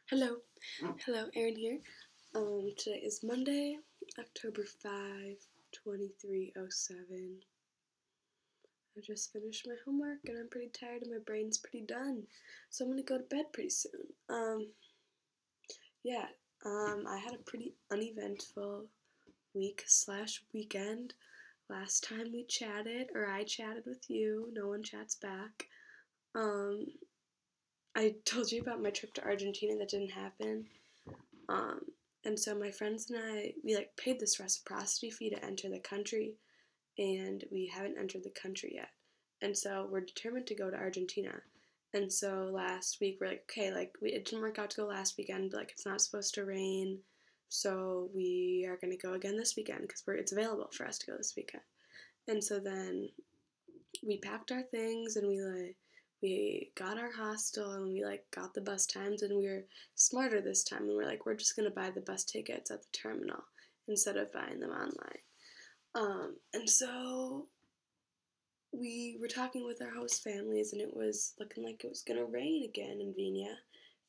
Hello, Erin here. Today is Monday, October 5, 2307. I just finished my homework and I'm pretty tired and my brain's pretty done. So I'm gonna go to bed pretty soon. Yeah, I had a pretty uneventful week/weekend. Last time we chatted, or I chatted with you, no one chats back. I told you about my trip to Argentina that didn't happen. Um, and so my friends and I, we paid this reciprocity fee to enter the country, and we haven't entered the country yet. And so we're determined to go to Argentina. And so last week we're like, okay, it didn't work out to go last weekend, but it's not supposed to rain, so we are gonna go again this weekend because it's available for us to go this weekend. And so then we packed our things and we got our hostel and we got the bus times, and we were smarter this time and we're just gonna buy the bus tickets at the terminal instead of buying them online. And so we were talking with our host families, and it was looking like it was gonna rain again in Viña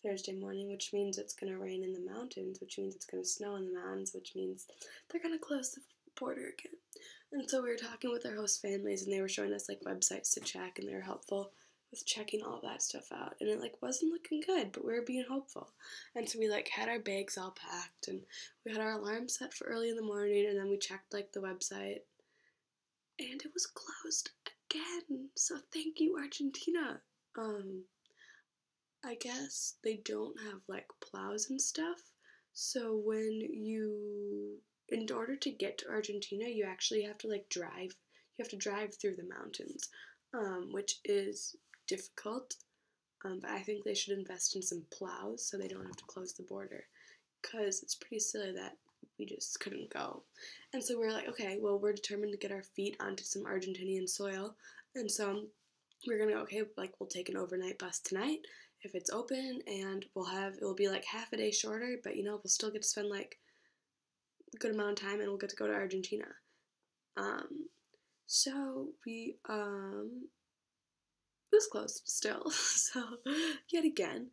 Thursday morning, which means it's gonna rain in the mountains, which means it's gonna snow in the mountains, which means they're gonna close the border again. And so we were talking with our host families, and they were showing us websites to check, and they were helpful with checking all of that stuff out. And it wasn't looking good, but we were being hopeful. And so we had our bags all packed, and we had our alarm set for early in the morning, and then we checked the website, and it was closed again. So thank you, Argentina. I guess they don't have plows and stuff. So in order to get to Argentina, you actually have to drive. You have to drive through the mountains, which is difficult. But I think they should invest in some plows so they don't have to close the border, because it's pretty silly that we just couldn't go. And so we're okay, well, we're determined to get our feet onto some Argentinian soil. And so we're gonna go, okay, we'll take an overnight bus tonight if it's open, and it will be half a day shorter, but we'll still get to spend a good amount of time, and we'll get to go to Argentina. So it was closed still. So yet again.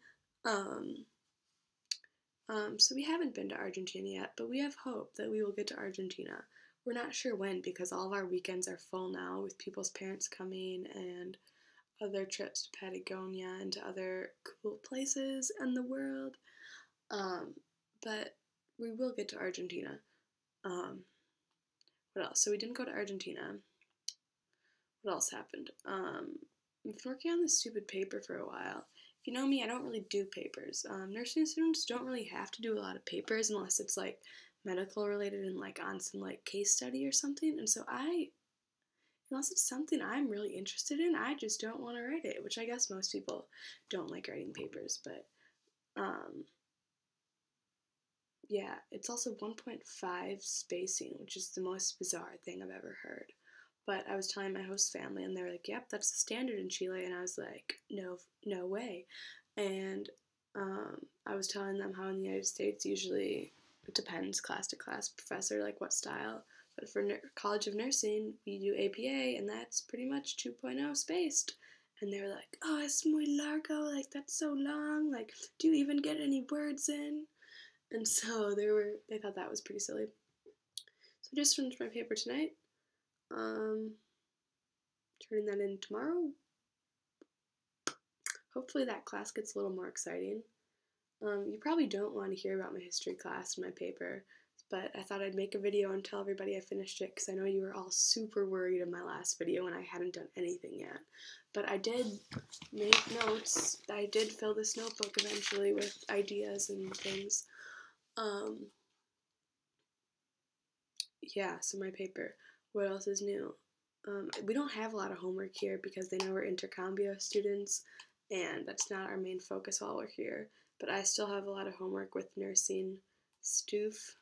So we haven't been to Argentina yet, but we have hope that we will get to Argentina. We're not sure when, because all of our weekends are full now with people's parents coming and other trips to Patagonia and to other cool places in the world. But we will get to Argentina. What else? So we didn't go to Argentina. What else happened? I've been working on this stupid paper for a while. If you know me, I don't really do papers. Nursing students don't really have to do a lot of papers unless it's medical related and on some case study or something. And so unless it's something I'm really interested in, I just don't want to write it, which I guess most people don't like writing papers. But yeah, it's also 1.5 spacing, which is the most bizarre thing I've ever heard. But I was telling my host family, and they were like, yep, that's the standard in Chile. And I was like, no way. And I was telling them how in the United States, usually it depends class to class, professor, what style. But for College of Nursing, we do APA, and that's pretty much 2.0 spaced. And they were like, oh, es muy largo, that's so long. Do you even get any words in? And so they thought that was pretty silly. So I just finished my paper tonight. Turning that in tomorrow. Hopefully that class gets a little more exciting. You probably don't want to hear about my history class and my paper, but I thought I'd make a video and tell everybody I finished it, because I know you were all super worried in my last video and I hadn't done anything yet. But I did make notes. I did fill this notebook eventually with ideas and things. Yeah, so my paper. What else is new? We don't have a lot of homework here because they know we're intercambio students, and that's not our main focus while we're here. But I still have a lot of homework with nursing Stoof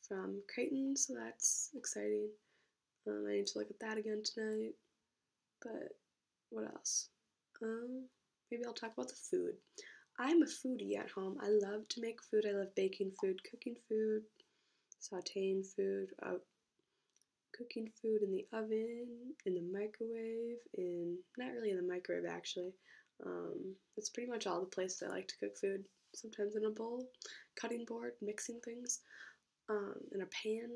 from Creighton, so that's exciting. I need to look at that again tonight. But what else? Maybe I'll talk about the food. I'm a foodie at home. I love to make food. I love baking food, cooking food, sauteing food, cooking food in the oven, in the microwave, not really in the microwave actually. That's pretty much all the places I like to cook food. sometimes in a bowl, cutting board, mixing things, in a pan.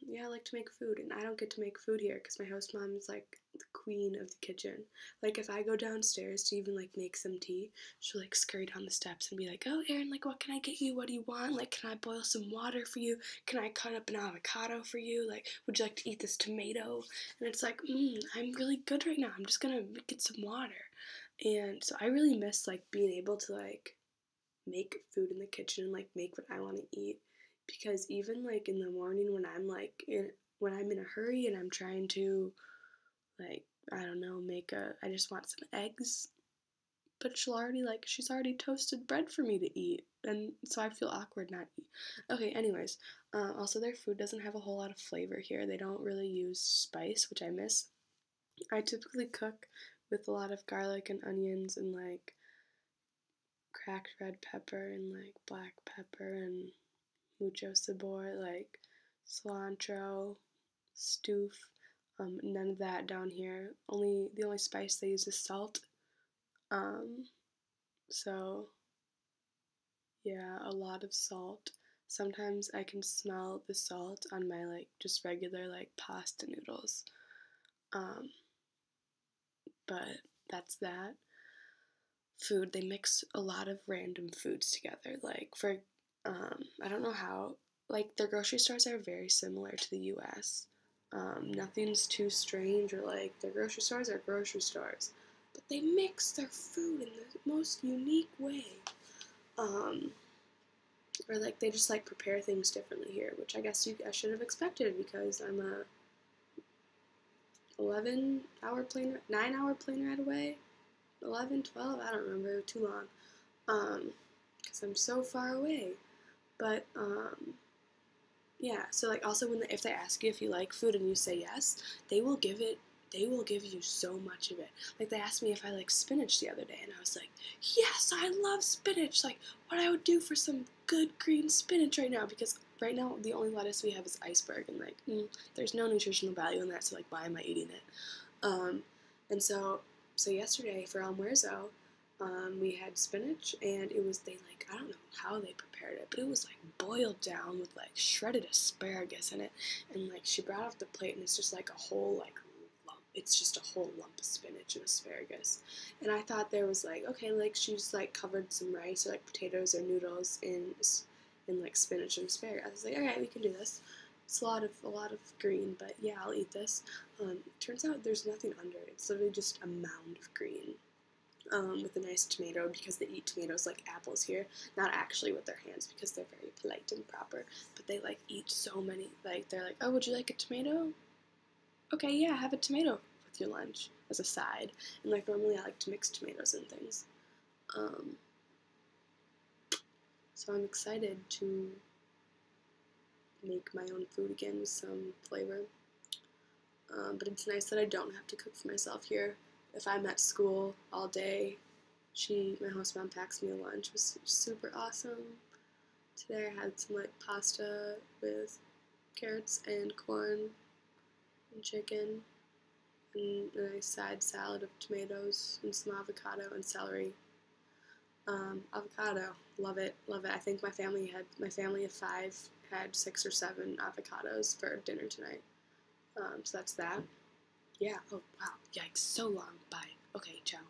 Yeah, I like to make food, and I don't get to make food here because my host mom is like the queen of the kitchen. Like, if I go downstairs to even like make some tea, she'll like scurry down the steps and be like, "Oh, Erin, like, what can I get you? What do you want? Like, can I boil some water for you? Can I cut up an avocado for you? Like, would you like to eat this tomato?" And it's like, I'm really good right now. I'm just gonna get some water. And so I really miss like being able to like make food in the kitchen and like make what I want to eat, because even like in the morning when when I'm in a hurry and I'm trying to like, I don't know, I just want some eggs, but she's already toasted bread for me to eat, and so I feel awkward not eat. Okay, anyways, also their food doesn't have a whole lot of flavor here. They don't really use spice, which I miss. I typically cook with a lot of garlic and onions and like cracked red pepper and like black pepper and mucho sabor, like cilantro, stoof. None of that down here. The only spice they use is salt. Um, so yeah, a lot of salt. Sometimes I can smell the salt on my like just regular like pasta noodles. Um, but that's that. Food, they mix a lot of random foods together. Like for I don't know how, like their grocery stores are very similar to the US. Nothing's too strange, or like their grocery stores are grocery stores, but they mix their food in the most unique way. Um, or like they just like prepare things differently here, which I guess I should have expected because I'm a 11-hour plane, 9-hour plane ride away. 11, 12, I don't remember, too long. Because I'm so far away. But, yeah, so like also if they ask you if you like food and you say yes, they will give you so much of it. Like they asked me if I like spinach the other day, and I was like, yes, I love spinach. Like what I would do for some good green spinach right now, because right now the only lettuce we have is iceberg, and like there's no nutritional value in that, so like why am I eating it? And so yesterday for almuerzo, we had spinach, and I don't know how they prepared it, but it was like boiled down with like shredded asparagus in it, and like she brought off the plate, and it's just like a whole like lump. It's just a whole lump of spinach and asparagus, and I thought there was like, okay, like she's like covered some rice or like potatoes or noodles in like spinach and asparagus. I was like, all right, we can do this. It's a lot of green, but yeah, I'll eat this. Turns out there's nothing under it. It's literally just a mound of green, with a nice tomato, because they eat tomatoes like apples here. Not actually with their hands because they're very polite and proper, but they like eat so many. Like they're like, oh, would you like a tomato? Okay, yeah, have a tomato with your lunch as a side. And like normally I like to mix tomatoes and things. Um, so I'm excited to make my own food again with some flavor. But it's nice that I don't have to cook for myself here. If I'm at school all day, my host mom packs me a lunch. It was super awesome. Today I had some like pasta with carrots and corn and chicken, and a nice side salad of tomatoes and some avocado and celery. Avocado, love it, love it. I think my family of 5 had 6 or 7 avocados for dinner tonight. So that's that. Yeah. Oh wow. Yikes. So long. Bye. Okay. Ciao.